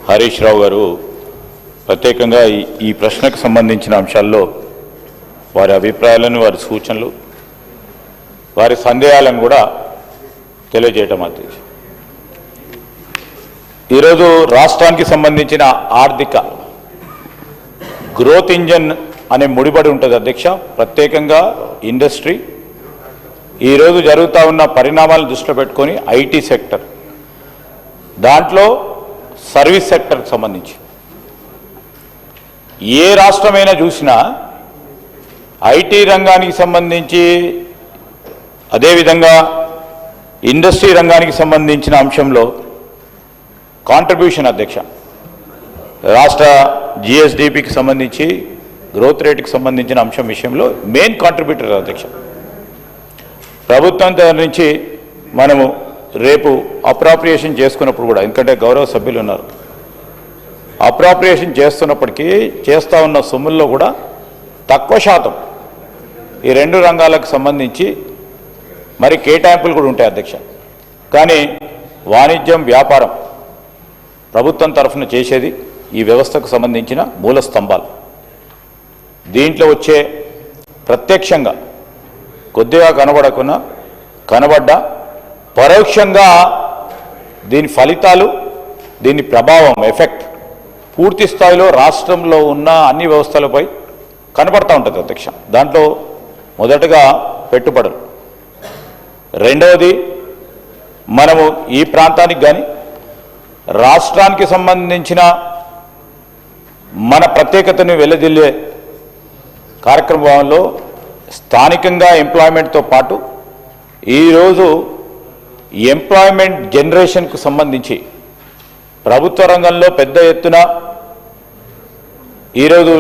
హరీష్ రావు గారు ప్రత్యేకంగా ఈ ప్రశ్నకు సంబంధించిన అంశాల్లో వారి అభిప్రాయాలను, వారి సూచనలు, వారి సందేహాలను కూడా తెలియజేయటం అధ్యక్ష. ఈరోజు రాష్ట్రానికి సంబంధించిన ఆర్థిక గ్రోత్ ఇంజన్ అనే ముడిపడి ఉంటుంది అధ్యక్ష. ప్రత్యేకంగా ఇండస్ట్రీ, ఈరోజు జరుగుతూ ఉన్న పరిణామాలను దృష్టిలో పెట్టుకొని ఐటీ సెక్టర్, దాంట్లో సర్వీస్ సెక్టర్కి సంబంధించి ఏ రాష్ట్రమైనా చూసినా ఐటీ రంగానికి సంబంధించి, అదేవిధంగా ఇండస్ట్రీ రంగానికి సంబంధించిన అంశంలో కాంట్రిబ్యూషన్ అధ్యక్ష, రాష్ట్ర జిఎస్డిపికి సంబంధించి గ్రోత్ రేటుకి సంబంధించిన అంశం విషయంలో మెయిన్ కాంట్రిబ్యూటర్ అధ్యక్ష. ప్రభుత్వం దగ్గర నుంచి మనము రేపు అప్రాప్రియేషన్ చేసుకున్నప్పుడు కూడా, ఎందుకంటే గౌరవ సభ్యులు ఉన్నారు, అప్రాప్రియేషన్ చేస్తున్నప్పటికీ చేస్తూ ఉన్న సొమ్ముల్లో కూడా తక్కువ శాతం ఈ రెండు రంగాలకు సంబంధించి మరి కేటాయింపులు కూడా ఉంటాయి అధ్యక్ష. కానీ వాణిజ్యం, వ్యాపారం ప్రభుత్వం తరఫున చేసేది ఈ వ్యవస్థకు సంబంధించిన మూల స్తంభాలు. దీంట్లో వచ్చే ప్రత్యక్షంగా కొద్దిగా కనబడ్డా పరోక్షంగా దీని ఫలితాలు, దీని ప్రభావం, ఎఫెక్ట్ పూర్తి స్థాయిలో రాష్ట్రంలో ఉన్న అన్ని వ్యవస్థలపై కనబడుతూ ఉంటుంది అధ్యక్ష. దాంట్లో మొదటగా పెట్టుబడులు, రెండవది మనము ఈ ప్రాంతానికి కానీ రాష్ట్రానికి సంబంధించిన మన ప్రత్యేకతను వెల్లదిల్లే కార్యక్రమంలో స్థానికంగా ఎంప్లాయ్మెంట్తో పాటు ఈరోజు ఎంప్లాయ్మెంట్ జనరేషన్కు సంబంధించి ప్రభుత్వ రంగంలో పెద్ద ఎత్తున ఈరోజు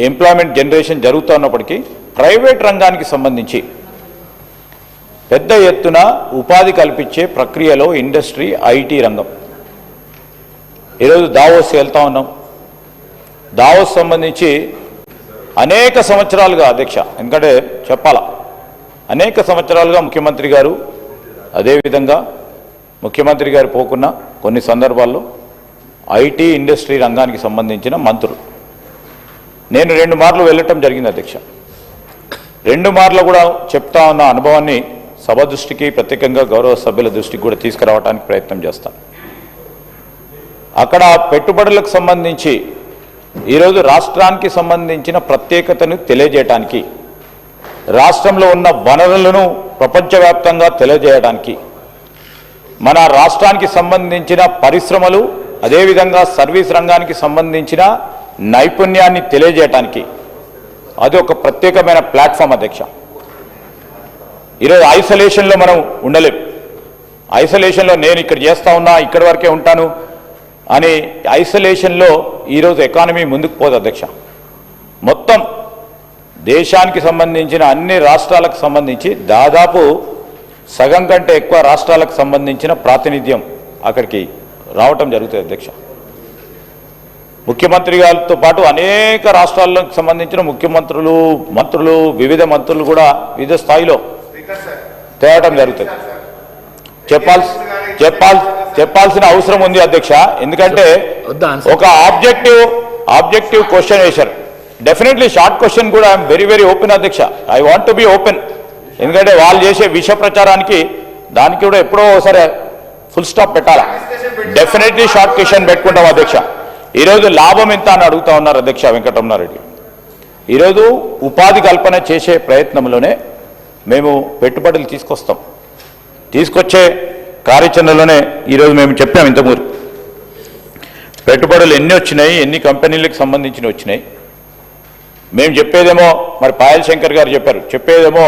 ఎంప్లాయ్మెంట్ జనరేషన్ జరుగుతూ ఉన్నప్పటికీ ప్రైవేట్ రంగానికి సంబంధించి పెద్ద ఎత్తున ఉపాధి కల్పించే ప్రక్రియలో ఇండస్ట్రీ, ఐటీ రంగం. ఈరోజు దావోస్ వెళ్తూ ఉన్నాం. దావోస్ సంబంధించి అనేక సంవత్సరాలుగా అధ్యక్ష, ఎందుకంటే చెప్పాలా, అనేక సంవత్సరాలుగా ముఖ్యమంత్రి గారు, అదేవిధంగా ముఖ్యమంత్రి గారు పోకున్న కొన్ని సందర్భాల్లో ఐటీ, ఇండస్ట్రీ రంగానికి సంబంధించిన మంత్రులు, నేను 2 మార్లు వెళ్ళటం జరిగింది అధ్యక్ష. 2 మార్లు కూడా చెప్తా ఉన్న అనుభవాన్ని సభ దృష్టికి, ప్రత్యేకంగా గౌరవ సభ్యుల దృష్టికి కూడా తీసుకురావడానికి ప్రయత్నం చేస్తాను. అక్కడ పెట్టుబడులకు సంబంధించి ఈరోజు రాష్ట్రానికి సంబంధించిన ప్రత్యేకతను తెలియజేయడానికి, రాష్ట్రంలో ఉన్న వనరులను ప్రపంచవ్యాప్తంగా తెలియజేయడానికి, మన రాష్ట్రానికి సంబంధించిన పరిశ్రమలు, అదేవిధంగా సర్వీస్ రంగానికి సంబంధించిన నైపుణ్యాన్ని తెలియజేయడానికి అది ఒక ప్రత్యేకమైన ప్లాట్ఫామ్ అధ్యక్ష. ఈరోజు ఐసోలేషన్లో మనం ఉండలేం. ఐసోలేషన్లో నేను ఇక్కడ చేస్తూ ఉన్నా, ఇక్కడి వరకే ఉంటాను అని ఐసోలేషన్లో ఈరోజు ఎకానమీ ముందుకు పోదు అధ్యక్ష. మొత్తం దేశానికి సంబంధించిన అన్ని రాష్ట్రాలకు సంబంధించి దాదాపు సగం కంటే ఎక్కువ రాష్ట్రాలకు సంబంధించిన ప్రాతినిధ్యం అక్కడికి రావటం జరుగుతుంది అధ్యక్ష. ముఖ్యమంత్రి గారితో పాటు అనేక రాష్ట్రాలకు సంబంధించిన ముఖ్యమంత్రులు, మంత్రులు, వివిధ మంత్రులు కూడా వివిధ స్థాయిలో తేవటం జరుగుతుంది. చెప్పాల్సిన అవసరం ఉంది అధ్యక్ష. ఎందుకంటే ఒక ఆబ్జెక్టివ్ క్వశ్చన్ వేశారు. డెఫినెట్లీ షార్ట్ క్వశ్చన్ కూడా ఐఎమ్ వెరీ వెరీ ఓపెన్ అధ్యక్ష. I want to be open. ఎందుకంటే వాళ్ళు చేసే విష ప్రచారానికి దానికి కూడా ఎప్పుడో ఒకసారి ఫుల్ స్టాప్ పెట్టాలా. డెఫినెట్లీ షార్ట్ క్వశ్చన్ పెట్టుకుంటాం అధ్యక్ష. ఈరోజు లాభం ఎంత అని అడుగుతా ఉన్నారు అధ్యక్ష వెంకటరమణారెడ్డి. ఈరోజు ఉపాధి కల్పన చేసే ప్రయత్నంలోనే మేము పెట్టుబడులు తీసుకొచ్చే కార్యాచరణలోనే ఈరోజు మేము చెప్పాము. ఇంతకుముందు పెట్టుబడులు ఎన్ని వచ్చినాయి, ఎన్ని కంపెనీలకు సంబంధించిన వచ్చినాయి. మేము చెప్పేదేమో, మరి పాయల్ శంకర్ గారు చెప్పేదేమో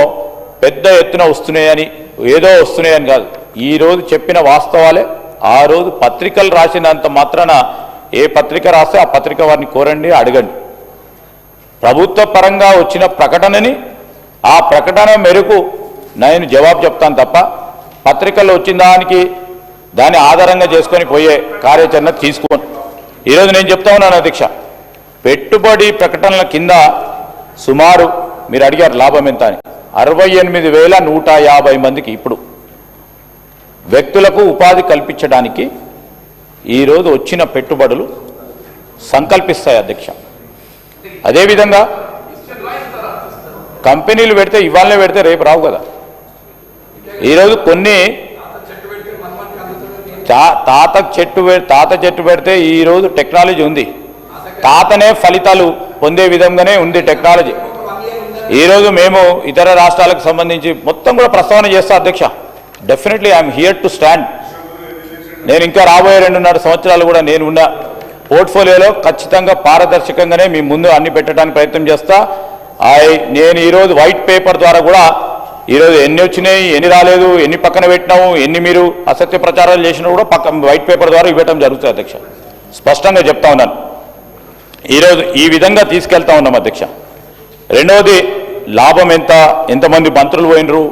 పెద్ద ఎత్తున వస్తున్నాయని, ఏదో వస్తున్నాయని కాదు. ఈరోజు చెప్పిన వాస్తవాలే. ఆ రోజు పత్రికలు రాసినంత మాత్రాన ఏ పత్రిక రాస్తే ఆ పత్రిక వారిని కోరండి, అడగండి. ప్రభుత్వ పరంగా వచ్చిన ప్రకటనని, ఆ ప్రకటన మేరకు నేను జవాబు చెప్తాను తప్ప పత్రికల్లో వచ్చిన దాన్ని ఆధారంగా చేసుకొని పోయే కార్యాచరణ తీసుకోను. ఈరోజు నేను చెప్తా ఉన్నాను అధ్యక్ష, పెట్టుబడి ప్రకటనల కింద సుమారు మీరు అడిగారు లాభం ఎంత అని, 68,150 మందికి ఇప్పుడు వ్యక్తులకు ఉపాధి కల్పించడానికి ఈరోజు వచ్చిన పెట్టుబడులు సంకల్పిస్తాయి అధ్యక్ష. అదేవిధంగా కంపెనీలు పెడితే ఇవాళనే పెడితే రేపు రావు కదా. ఈరోజు కొన్ని తాత చెట్టు పెడితే ఈరోజు టెక్నాలజీ ఉంది, తాతనే ఫలితాలు పొందే విధంగానే ఉంది టెక్నాలజీ. ఈరోజు మేము ఇతర రాష్ట్రాలకు సంబంధించి మొత్తం కూడా ప్రస్తావన చేస్తా అధ్యక్ష. Definitely I'm here to stand. నేను ఇంకా రాబోయే 2.5 సంవత్సరాలు కూడా నేను ఉన్న పోర్ట్ఫోలియోలో ఖచ్చితంగా పారదర్శకంగానే మీ ముందు అన్ని పెట్టడానికి ప్రయత్నం చేస్తా. నేను ఈరోజు వైట్ పేపర్ ద్వారా కూడా ఈరోజు ఎన్ని వచ్చినాయి, ఎన్ని రాలేదు, ఎన్ని పక్కన పెట్టినాము, ఎన్ని మీరు అసత్య ప్రచారాలు చేసినా కూడా వైట్ పేపర్ ద్వారా ఇవ్వటం జరుగుతుంది అధ్యక్ష. స్పష్టంగా చెప్తా ఉన్నాను. ఈరోజు ఈ విధంగా తీసుకెళ్తా ఉన్నాం అధ్యక్ష. రెండవది లాభం ఎంతమంది మంత్రులు పోయినరు,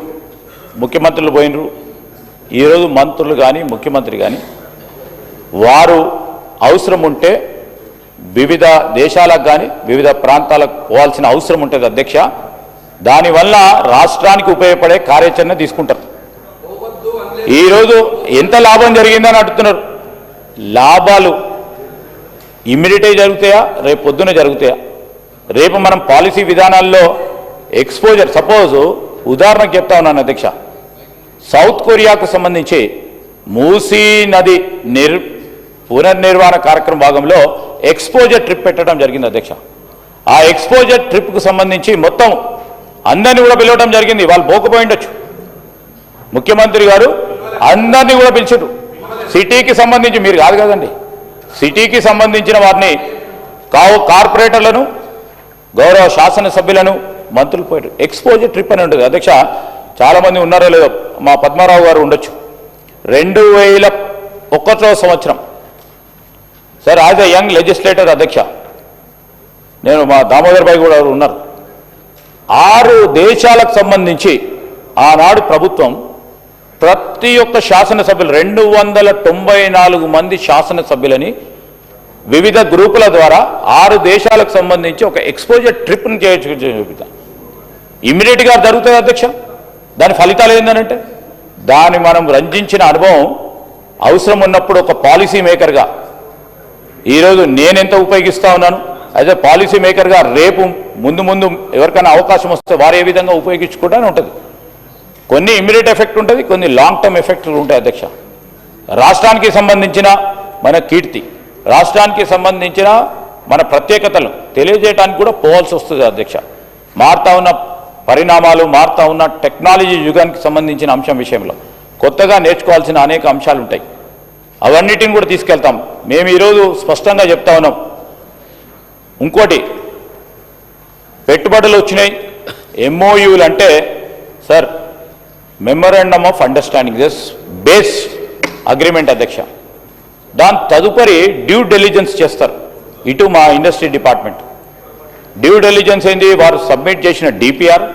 ముఖ్యమంత్రులు పోయినరు. ఈరోజు మంత్రులు కానీ ముఖ్యమంత్రి కానీ వారు అవసరం ఉంటే వివిధ దేశాలకు కానీ వివిధ ప్రాంతాలకు పోవాల్సిన అవసరం ఉంటుంది అధ్యక్ష. దానివల్ల రాష్ట్రానికి ఉపయోగపడే కార్యాచరణ తీసుకుంటారు. ఈరోజు ఎంత లాభం జరిగిందని అడుగుతున్నారు. లాభాలు ఇమ్మీడియట్గా జరుగుతాయా, రేపు పొద్దున జరుగుతాయా? రేపు మనం పాలసీ విధానాల్లో ఎక్స్పోజర్, సపోజ్ ఉదాహరణకు చెప్తా ఉన్నాను అధ్యక్ష, సౌత్ కొరియాకు సంబంధించి మూసీ నది పునర్నిర్మాణ కార్యక్రమం భాగంలో ఎక్స్పోజర్ ట్రిప్ పెట్టడం జరిగింది అధ్యక్ష. ఆ ఎక్స్పోజర్ ట్రిప్కు సంబంధించి మొత్తం అందరినీ కూడా పిలవడం జరిగింది. వాళ్ళు పోకపోయిండొచ్చు, ముఖ్యమంత్రి గారు అందరినీ కూడా పిలిచారు. సిటీకి సంబంధించి మీరు కాదు కదండి, సిటీకి సంబంధించిన వారిని కార్పొరేటర్లను, గౌరవ శాసనసభ్యులను, మంత్రులు పోయారు. ఎక్స్పోజర్ ట్రిప్ అని ఉంటుంది అధ్యక్ష. చాలామంది ఉన్నారో లేదో, మా పద్మారావు గారు ఉండొచ్చు. 2001 సంవత్సరం sir, as a young legislator అధ్యక్ష, నేను మా దామోదర్ భాయ్ కూడా ఉన్నారు. 6 దేశాలకు సంబంధించి ఆనాడు ప్రభుత్వం ప్రతి ఒక్క శాసనసభ్యులు 294 మంది శాసనసభ్యులని వివిధ గ్రూపుల ద్వారా 6 దేశాలకు సంబంధించి ఒక ఎక్స్పోజర్ ట్రిప్ని చూపిద్దాం. ఇమ్మీడియట్గా జరుగుతుంది అధ్యక్ష. దాని ఫలితాలు ఏంటంటే దాన్ని మనం రంజించిన అనుభవం అవసరం ఉన్నప్పుడు ఒక పాలసీ మేకర్గా ఈరోజు నేనెంత ఉపయోగిస్తూ ఉన్నాను, యాజ్ ఎ పాలసీ మేకర్గా రేపు ముందు ఎవరికైనా అవకాశం వస్తే వారు ఏ విధంగా ఉపయోగించుకోవడానికి ఉంటుంది. కొన్ని ఇమ్మీడియట్ ఎఫెక్ట్ ఉంటుంది, కొన్ని లాంగ్ టర్మ్ ఎఫెక్ట్లు ఉంటాయి అధ్యక్ష. రాష్ట్రానికి సంబంధించిన మన కీర్తి, రాష్ట్రానికి సంబంధించిన మన ప్రత్యేకతలు తెలియజేయడానికి కూడా పోవాల్సి వస్తుంది అధ్యక్ష. మారుతా ఉన్న పరిణామాలు, మారుతా ఉన్న టెక్నాలజీ యుగానికి సంబంధించిన అంశం విషయంలో కొత్తగా నేర్చుకోవాల్సిన అనేక అంశాలు ఉంటాయి. అవన్నిటిని కూడా తీసుకెళ్తాం. మేము ఈరోజు స్పష్టంగా చెప్తా ఉన్నాం. ఇంకోటి, పెట్టుబడులు వచ్చినాయి, ఎంఓయూలు అంటే sir memorandum of understanding, this base agreement అధ్యక్ష. దాని తదుపరి డ్యూ డెలిజెన్స్ చేస్తారు ఇటు మా ఇండస్ట్రీ డిపార్ట్మెంట్. డ్యూ డెలిజెన్స్ ఏంది, వారు సబ్మిట్ చేసిన డిపిఆర్,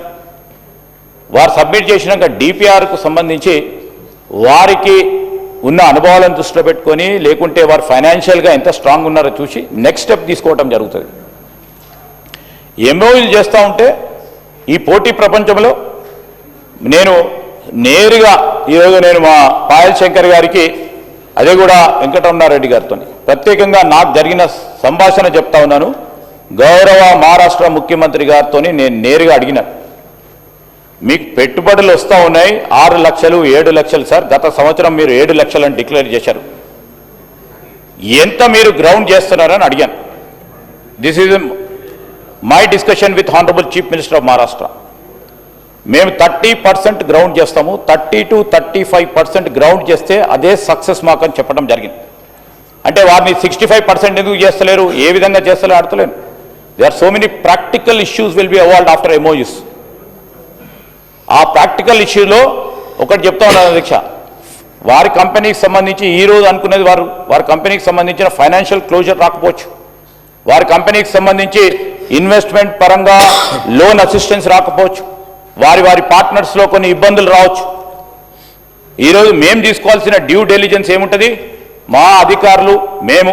వారు సబ్మిట్ చేసినాక డిపిఆర్కు సంబంధించి వారికి ఉన్న అనుభవాలను దృష్టిలో పెట్టుకొని, లేకుంటే వారు ఫైనాన్షియల్గా ఎంత స్ట్రాంగ్ ఉన్నారో చూసి నెక్స్ట్ స్టెప్ తీసుకోవడం జరుగుతుంది. ఎంఓయూలు చేస్తూ ఉంటే ఈ పోటీ ప్రపంచంలో నేను నేరుగా ఈరోజు మా పాయల్ శంకర్ గారికి, అదే కూడా వెంకటరమణారెడ్డి గారితో ప్రత్యేకంగా నాకు జరిగిన సంభాషణ చెప్తా ఉన్నాను. గౌరవ మహారాష్ట్ర ముఖ్యమంత్రి గారితో నేను నేరుగా అడిగిన, మీకు పెట్టుబడులు వస్తూ ఉన్నాయి 6 లక్షలు 7 లక్షలు సార్, గత సంవత్సరం మీరు 7 లక్షలని డిక్లేర్ చేశారు, ఎంత మీరు గ్రౌండ్ చేస్తున్నారని అడిగాను. This is my discussion with honourable chief minister of Maharashtra. మేము 30% గ్రౌండ్ చేస్తాము, 30 to 35% గ్రౌండ్ చేస్తే అదే సక్సెస్ మాకు అని చెప్పడం జరిగింది. అంటే వారిని 65% ఎందుకు చేస్తలేరు, ఏ విధంగా చేస్తలేరు అడతలేను. They are so many practical issues will be involved after MoUs. ఆ ప్రాక్టికల్ ఇష్యూలో ఒకటి చెప్తా ఉన్నాను అధ్యక్ష, వారి కంపెనీకి సంబంధించి ఈరోజు అనుకున్నది వారి కంపెనీకి సంబంధించిన ఫైనాన్షియల్ క్లోజర్ రాకపోవచ్చు, వారి కంపెనీకి సంబంధించి ఇన్వెస్ట్మెంట్ పరంగా లోన్ అసిస్టెన్స్ రాకపోవచ్చు, వారి పార్ట్నర్స్లో కొన్ని ఇబ్బందులు రావచ్చు. ఈరోజు మేము తీసుకోవాల్సిన డ్యూ డెలిజెన్స్ ఏముంటుంది, మా అధికారులు మేము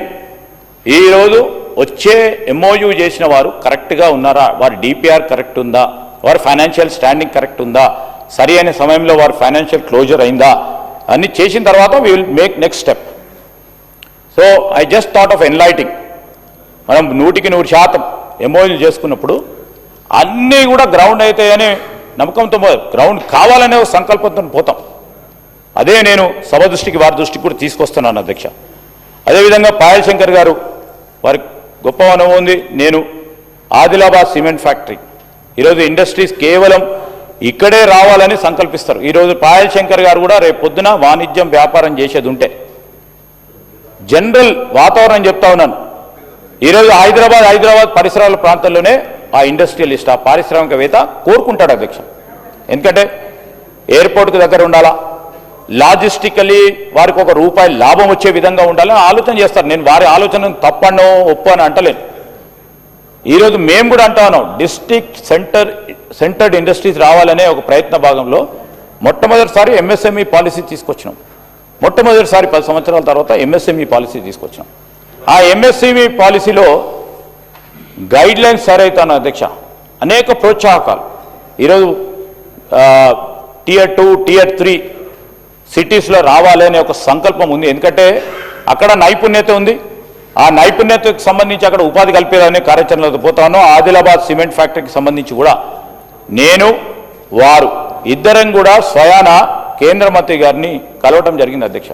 ఈరోజు వచ్చే ఎంఓయూ చేసిన వారు కరెక్ట్గా ఉన్నారా, వారి డిపిఆర్ కరెక్ట్ ఉందా, వారి ఫైనాన్షియల్ స్టాండింగ్ కరెక్ట్ ఉందా, సరి అయిన సమయంలో వారి ఫైనాన్షియల్ క్లోజర్ అయిందా అన్ని చేసిన తర్వాత we will make next step. So I just thought of enlightening. మనం 100% ఎంఓయూలు చేసుకున్నప్పుడు అన్నీ కూడా గ్రౌండ్ అవుతాయని నమ్మకంతో గ్రౌండ్ కావాలనే సంకల్పంతో పోతాం. అదే నేను సభ దృష్టికి వారి దృష్టికి కూడా తీసుకొస్తున్నాను అధ్యక్ష. అదేవిధంగా పాయల్ శంకర్ గారు వారి గొప్ప అనుభవం ఉంది. నేను ఆదిలాబాద్ సిమెంట్ ఫ్యాక్టరీ ఈరోజు ఇండస్ట్రీస్ కేవలం ఇక్కడే రావాలని సంకల్పిస్తారు. ఈరోజు పాయల్ శంకర్ గారు కూడా రేపు పొద్దున వాణిజ్యం వ్యాపారం చేసేది ఉంటే జనరల్ వాతావరణం చెప్తా ఉన్నాను. ఈరోజు హైదరాబాద్ పరిసరాల ప్రాంతాల్లోనే ఆ ఇండస్ట్రియలిస్ట్ ఆ పారిశ్రామికవేత్త కోరుకుంటాడు అధ్యక్ష. ఎందుకంటే ఎయిర్పోర్ట్కి దగ్గర ఉండాలా, లాజిస్టికలీ వారికి ₹1 లాభం వచ్చే విధంగా ఉండాలని ఆలోచన చేస్తారు. నేను వారి ఆలోచనను తప్పనో ఒప్పు అని అంటలేను. ఈరోజు మేము కూడా అంటా ఉన్నాం, డిస్ట్రిక్ట్ సెంటర్డ్ ఇండస్ట్రీస్ రావాలనే ఒక ప్రయత్న భాగంలో మొట్టమొదటిసారి ఎంఎస్ఎంఈ పాలసీ తీసుకొచ్చినాం. మొట్టమొదటిసారి 10 సంవత్సరాల తర్వాత ఎంఎస్ఎంఈ పాలసీ తీసుకొచ్చినాం. ఆ ఎంఎస్ఎంఈ పాలసీలో గైడ్ లైన్స్ సరైతాను అధ్యక్ష. అనేక ప్రోత్సాహకాలు ఈరోజు Tier 2, Tier 3 సిటీస్లో రావాలనే ఒక సంకల్పం ఉంది. ఎందుకంటే అక్కడ నైపుణ్యత ఉంది. ఆ నైపుణ్యతకు సంబంధించి అక్కడ ఉపాధి కల్పేదనే కార్యాచరణలో పోతాను. ఆదిలాబాద్ సిమెంట్ ఫ్యాక్టరీకి సంబంధించి కూడా నేను వారు ఇద్దరం కూడా స్వయాన కేంద్ర మంత్రి గారిని కలవటం జరిగింది అధ్యక్ష.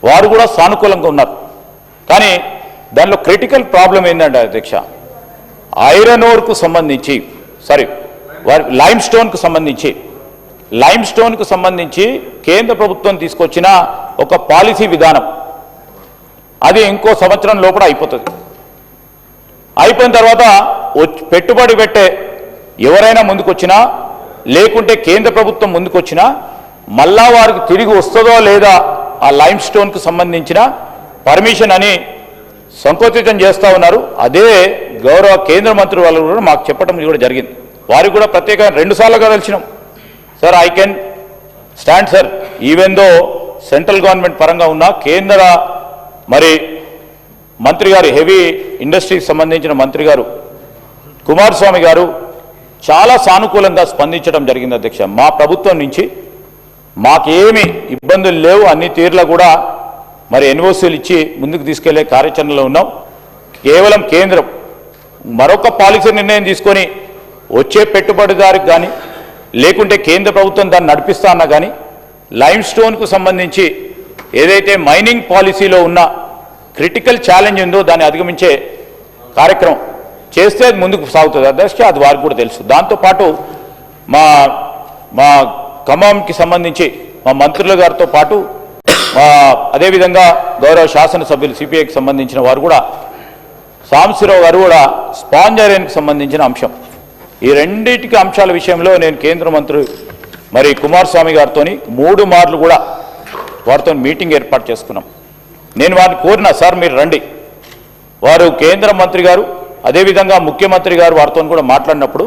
వారు కూడా సానుకూలంగా ఉన్నారు. కానీ దానిలో క్రిటికల్ ప్రాబ్లం ఏంటంటే అధ్యక్ష, ఐరన్ ఓర్కు సంబంధించి వారి లైమ్ స్టోన్కు సంబంధించి కేంద్ర ప్రభుత్వం తీసుకొచ్చిన ఒక పాలసీ విధానం అది ఇంకో సంవత్సరం లోపల అయిపోతుంది. అయిపోయిన తర్వాత పెట్టుబడి పెట్టే ఎవరైనా ముందుకొచ్చినా లేకుంటే కేంద్ర ప్రభుత్వం ముందుకొచ్చినా మళ్ళా వారికి తిరిగి వస్తుందో లేదా ఆ లైమ్ స్టోన్కు సంబంధించిన పర్మిషన్ అని సంకోచితం చేస్తూ ఉన్నారు. అదే గౌరవ కేంద్ర మంత్రి వాళ్ళు కూడా మాకు చెప్పడం కూడా జరిగింది. వారికి కూడా ప్రత్యేకంగా 2 సార్లుగా కలిసినాం. Sir I can stand sir even though central government పరంగా ఉన్న కేంద్ర మంత్రి గారు హెవీ ఇండస్ట్రీకి సంబంధించిన మంత్రి గారు కుమారస్వామి గారు చాలా సానుకూలంగా స్పందించడం జరిగింది అధ్యక్ష. మా ప్రభుత్వం నుంచి మాకేమి ఇబ్బందులు లేవు, అన్ని తీర్ల కూడా ఎన్ఓసీలు ఇచ్చి ముందుకు తీసుకెళ్లే కార్యాచరణలో ఉన్నాం. కేవలం కేంద్రం మరొక పాలసీ నిర్ణయం తీసుకొని వచ్చే పెట్టుబడిదారికి కానీ లేకుంటే కేంద్ర ప్రభుత్వం దాన్ని నడిపిస్తా అన్నా కానీ లైమ్ స్టోన్కు సంబంధించి ఏదైతే మైనింగ్ పాలసీలో ఉన్న క్రిటికల్ ఛాలెంజ్ ఉందో దాన్ని అధిగమించే కార్యక్రమం చేస్తే అది ముందుకు సాగుతుంది అధ్యక్ష. అది వారికి కూడా తెలుసు. దాంతోపాటు మా ఖమ్మంకి సంబంధించి మా మంత్రుల గారితో పాటు అదేవిధంగా గౌరవ శాసనసభ్యులు సిపిఐకి సంబంధించిన వారు కూడా సాంబశివరావు గారు కూడా స్పాంజ్ ఐరన్కి సంబంధించిన అంశం ఈ రెండింటికి అంశాల విషయంలో నేను కేంద్ర మంత్రి కుమారస్వామి గారితో 3 మార్లు కూడా వారితో మీటింగ్ ఏర్పాటు చేసుకున్నాం. నేను వారిని కోరినా సార్ మీరు రండి. వారు కేంద్ర మంత్రి గారు అదేవిధంగా ముఖ్యమంత్రి గారు వారితో కూడా మాట్లాడినప్పుడు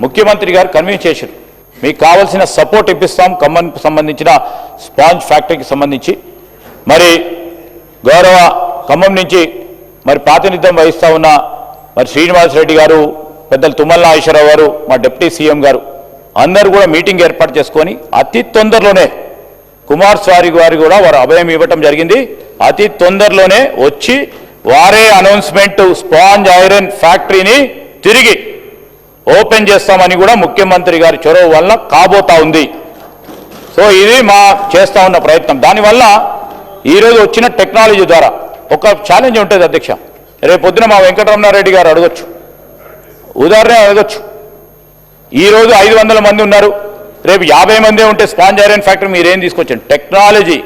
ముఖ్యమంత్రి గారు కన్విన్స్ చేశారు, మీకు కావాల్సిన సపోర్ట్ ఇప్పిస్తాం. ఖమ్మంకి సంబంధించిన స్పాంజ్ ఫ్యాక్టరీకి సంబంధించి గౌరవ ఖమ్మం నుంచి ప్రాతినిధ్యం వహిస్తూ ఉన్న శ్రీనివాసరెడ్డి గారు, పెద్దలు తుమ్మల నాగేశ్వరరావు గారు, మా డిప్యూటీ సీఎం గారు అందరూ కూడా మీటింగ్ ఏర్పాటు చేసుకొని అతి తొందరలోనే కుమారస్వామి గారు కూడా వారు అభయం ఇవ్వటం జరిగింది. అతి తొందరలోనే వచ్చి వారే అనౌన్స్మెంట్ స్పాంజ్ ఐరన్ ఫ్యాక్టరీని తిరిగి ఓపెన్ చేస్తామని కూడా ముఖ్యమంత్రి గారి చొరవ వల్ల కాబోతా ఉంది. సో ఇది మా చేస్తా ఉన్న ప్రయత్నం. దానివల్ల ఈరోజు వచ్చిన టెక్నాలజీ ద్వారా ఒక ఛాలెంజ్ ఉంటుంది అధ్యక్ష. రేపు పొద్దున మా వెంకటరమణారెడ్డి గారు అడగొచ్చు, ఉదాహరణ అడగొచ్చు, ఈరోజు 500 మంది ఉన్నారు, రేపు 50 మంది ఉంటే స్పాంజ్ ఐరన్ ఫ్యాక్టరీ మీరేం తీసుకొచ్చారు? టెక్నాలజీ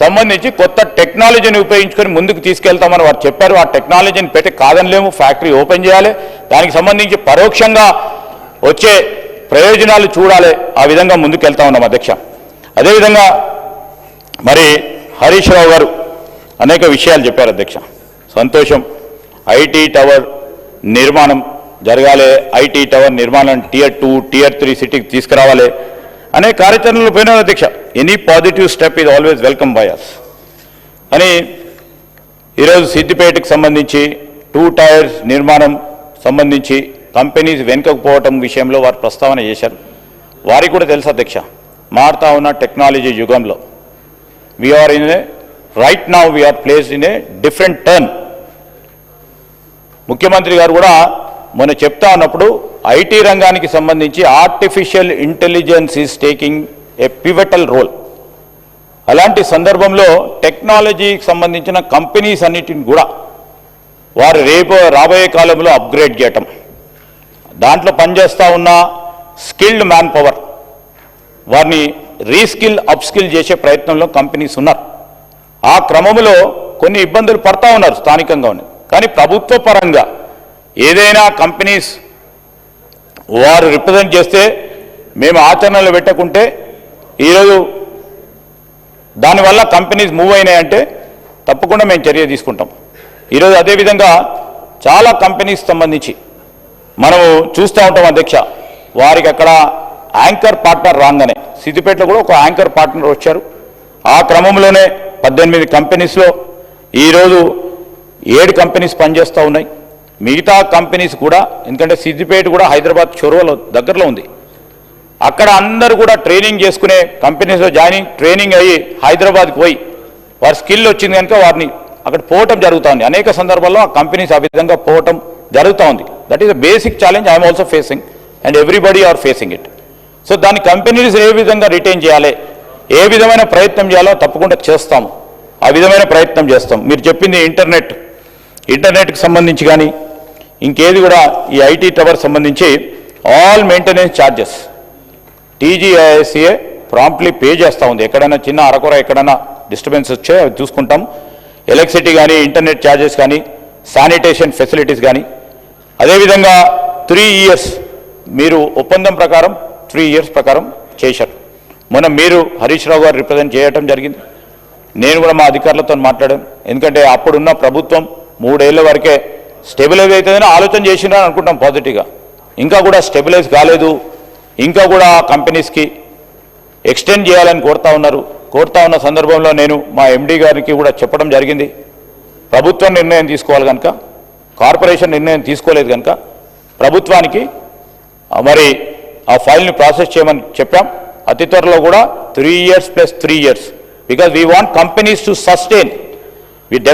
సంబంధించి కొత్త టెక్నాలజీని ఉపయోగించుకొని ముందుకు తీసుకెళ్తామని వారు చెప్పారు. ఆ టెక్నాలజీని పెట్టి కాదనలేము, ఫ్యాక్టరీ ఓపెన్ చేయాలి, దానికి సంబంధించి పరోక్షంగా వచ్చే ప్రయోజనాలు చూడాలి. ఆ విధంగా ముందుకు వెళ్తా ఉన్నాం అధ్యక్ష. అదేవిధంగా హరీష్ రావు గారు అనేక విషయాలు చెప్పారు అధ్యక్ష. సంతోషం. ఐటీ టవర్ నిర్మాణం జరగాలి, ఐటీ టవర్ నిర్మాణం Tier 2, Tier 3 సిటీకి తీసుకురావాలి అనే కార్యాచరణలో పోయిన అధ్యక్ష. Any positive step is always welcome by us అని ఈరోజు సిద్దిపేటకు సంబంధించి 2 టైర్స్ నిర్మాణం సంబంధించి కంపెనీస్ వెనుకపోవటం విషయంలో వారు ప్రస్తావన చేశారు. వారికి కూడా తెలుసు అధ్యక్ష, మారుతా ఉన్న టెక్నాలజీ యుగంలో we are in a right now we are placed in a different turn. ముఖ్యమంత్రి గారు కూడా మొన్న చెప్తా ఉన్నప్పుడు ఐటీ రంగానికి సంబంధించి artificial intelligence is taking a pivotal role. అలాంటి సందర్భంలో టెక్నాలజీకి సంబంధించిన కంపెనీస్ అన్నిటిని కూడా వారు రాబోయే కాలంలో అప్గ్రేడ్ చేయటం, దాంట్లో పనిచేస్తూ ఉన్న స్కిల్డ్ మ్యాన్ పవర్ వారిని రీస్కిల్ అప్స్కిల్ చేసే ప్రయత్నంలో కంపెనీస్ ఉన్నారు. ఆ క్రమంలో కొన్ని ఇబ్బందులు పడతా ఉన్నారు స్థానికంగా ఉన్నాయి. కానీ ప్రభుత్వ పరంగా ఏదైనా కంపెనీస్ వారు రిప్రజెంట్ చేస్తే మేము ఆచరణలో పెట్టకుంటే ఈరోజు దానివల్ల కంపెనీస్ మూవ్ అయినాయంటే తప్పకుండా మేము చర్య తీసుకుంటాం. ఈరోజు అదేవిధంగా చాలా కంపెనీస్ సంబంధించి మనము చూస్తూ ఉంటాం అధ్యక్ష, వారికి అక్కడ యాంకర్ పార్ట్నర్ రాగానే సిద్దిపేటలో కూడా ఒక యాంకర్ పార్ట్నర్ వచ్చారు. ఆ క్రమంలోనే 18 కంపెనీస్లో ఈరోజు 7 కంపెనీస్ పనిచేస్తూ ఉన్నాయి. మిగతా కంపెనీస్ కూడా, ఎందుకంటే సిద్దిపేట కూడా హైదరాబాద్ చొరవలో దగ్గరలో ఉంది, అక్కడ అందరూ కూడా ట్రైనింగ్ చేసుకునే కంపెనీస్లో ట్రైనింగ్ అయ్యి హైదరాబాద్కి పోయి వారి స్కిల్ వచ్చింది కనుక వారిని అక్కడ పోవటం జరుగుతూ ఉంది. అనేక సందర్భాల్లో ఆ కంపెనీస్ ఆ విధంగా పోవటం జరుగుతూ ఉంది. That is the basic challenge I'm also facing and everybody are facing it. So దాని కంపెనీస్ ఏ విధంగా రిటైన్ చేయాలి, ఏ విధమైన ప్రయత్నం చేయాలో తప్పకుండా చేస్తాము. ఆ విధమైన ప్రయత్నం చేస్తాం. మీరు చెప్పింది ఇంటర్నెట్కి సంబంధించి కానీ ఇంకేది కూడా ఈ ఐటీ టవర్ సంబంధించి all maintenance charges TGISA promptly pay చేస్తూ ఉంది. ఎక్కడైనా చిన్న అరకొర ఎక్కడైనా డిస్టర్బెన్స్ వచ్చే అవి చూసుకుంటాం. ఎలక్ట్రిసిటీ కానీ, ఇంటర్నెట్ ఛార్జెస్ కానీ, శానిటేషన్ ఫెసిలిటీస్ కానీ. అదేవిధంగా 3 years మీరు ఒప్పందం ప్రకారం 3 years ప్రకారం చేశారు. మొన్న మీరు హరీష్ రావు గారు రిప్రజెంట్ చేయడం జరిగింది. నేను కూడా మా అధికారులతో మాట్లాడాను. ఎందుకంటే అప్పుడున్న ప్రభుత్వం 3 ఏళ్ల వరకే స్టెబిలైజ్ అవుతుందని ఆలోచన చేసినారని అనుకుంటాం పాజిటివ్గా. ఇంకా కూడా స్టెబిలైజ్ కాలేదు. ఇంకా కూడా కంపెనీస్కి ఎక్స్టెండ్ చేయాలని కోరుతా ఉన్న సందర్భంలో నేను మా ఎండీ గారికి కూడా చెప్పడం జరిగింది. ప్రభుత్వం నిర్ణయం తీసుకోవాలి కనుక, కార్పొరేషన్ నిర్ణయం తీసుకోలేదు కనుక ప్రభుత్వానికి మరి ఆ ఫైల్ని ప్రాసెస్ చేయమని చెప్పాం. అతి త్వరలో కూడా 3 years + 3 years, because we want companies to sustain